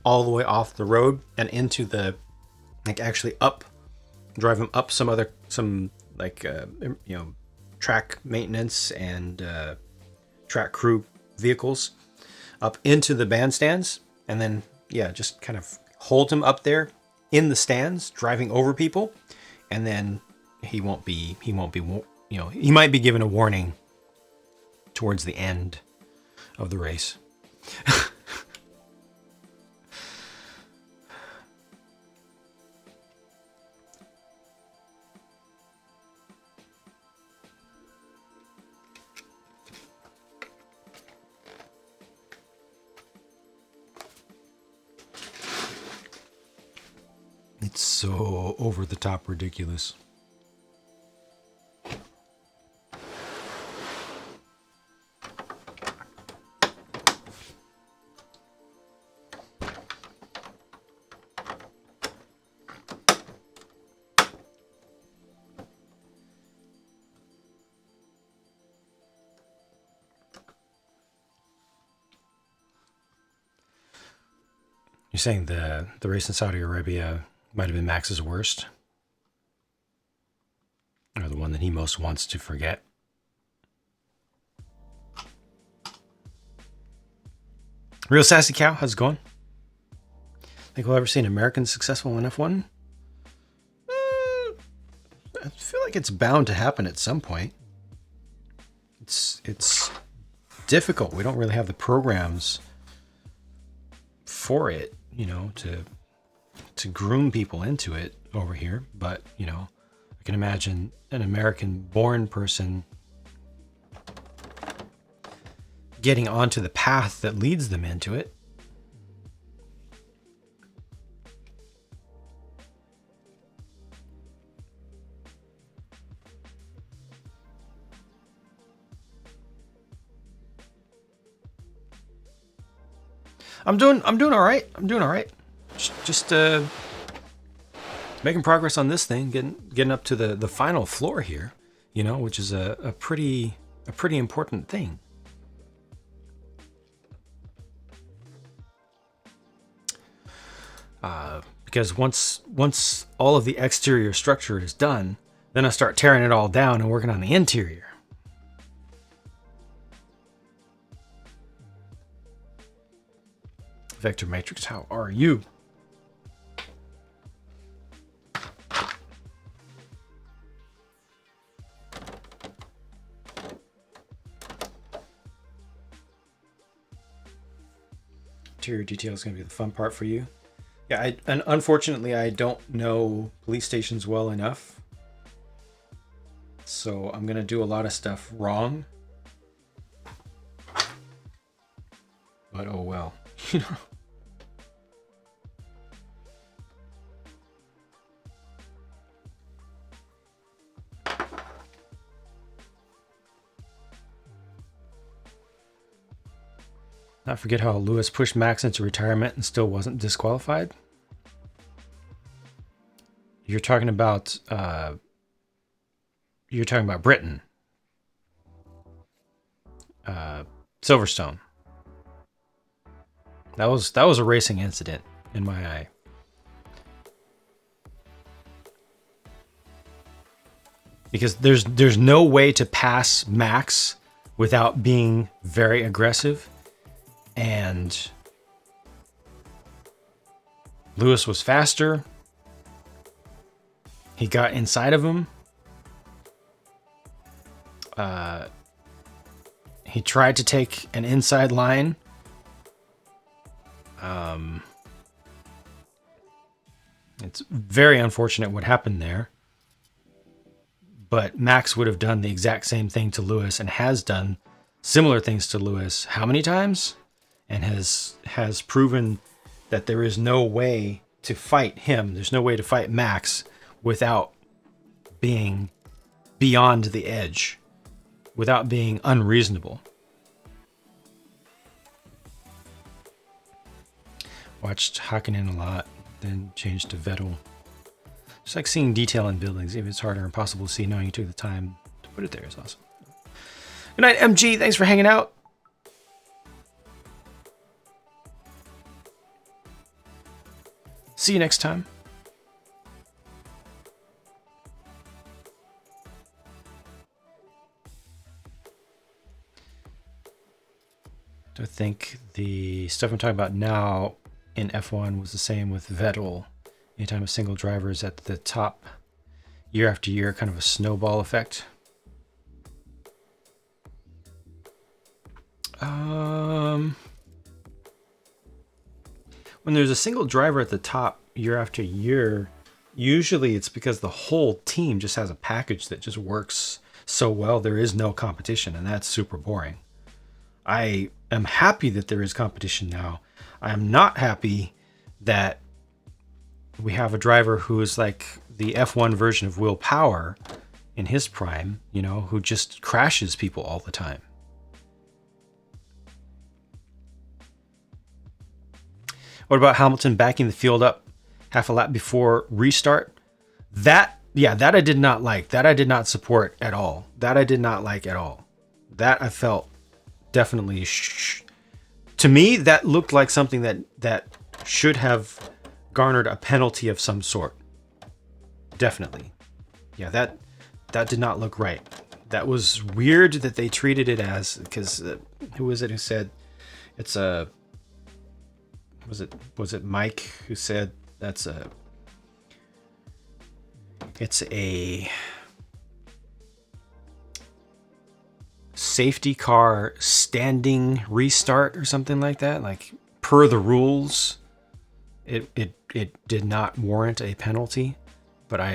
all the way off the road and into the, like, actually up, drive him up some track maintenance and track crew vehicles up into the bandstands, and then just kind of hold him up there in the stands driving over people, and then he might be given a warning towards the end of the race. It's so over the top ridiculous. You're saying the race in Saudi Arabia might have been Max's worst? Or the one that he most wants to forget? Real Sassy Cow, how's it going? Think we'll ever see an American successful in F1? I feel like it's bound to happen at some point. It's difficult. We don't really have the programs for it, to groom people into it over here. But, I can imagine an American-born person getting onto the path that leads them into it. I'm doing all right. Just making progress on this thing, getting up to the final floor here, which is a pretty important thing. Because once all of the exterior structure is done, then I start tearing it all down and working on the interior. Vector Matrix, how are you? Interior detail is going to be the fun part for you. Yeah, and unfortunately, I don't know police stations well enough. So I'm going to do a lot of stuff wrong. But oh well, Not forget how Lewis pushed Max into retirement and still wasn't disqualified. You're talking about Britain. Silverstone. That was a racing incident in my eye. Because there's no way to pass Max without being very aggressive. And Lewis was faster. He got inside of him. He tried to take an inside line. It's very unfortunate what happened there. But Max would have done the exact same thing to Lewis and has done similar things to Lewis how many times? And has proven that there is no way to fight him. There's no way to fight Max without being beyond the edge, without being unreasonable. Watched Hakkinen a lot, then changed to Vettel. Just like seeing detail in buildings, even if it's hard or impossible to see, knowing you took the time to put it there is awesome. Good night, MG. Thanks for hanging out. See you next time. I think the stuff I'm talking about now in F1 was the same with Vettel. Anytime a single driver is at the top year after year, kind of a snowball effect. When there's a single driver at the top year after year, usually it's because the whole team just has a package that just works so well. There is no competition, and that's super boring. I am happy that there is competition now. I am not happy that we have a driver who is like the F1 version of Will Power in his prime, you know, who just crashes people all the time. What about Hamilton backing the field up half a lap before restart? That I did not like. That I did not support at all. That I did not like at all. That I felt definitely, to me, that looked like something that should have garnered a penalty of some sort. Definitely. Yeah, that did not look right. That was weird that they treated it as, because who was it who said it's a, was it Mike who said it's a safety car standing restart or something like that, like per the rules it did not warrant a penalty, but I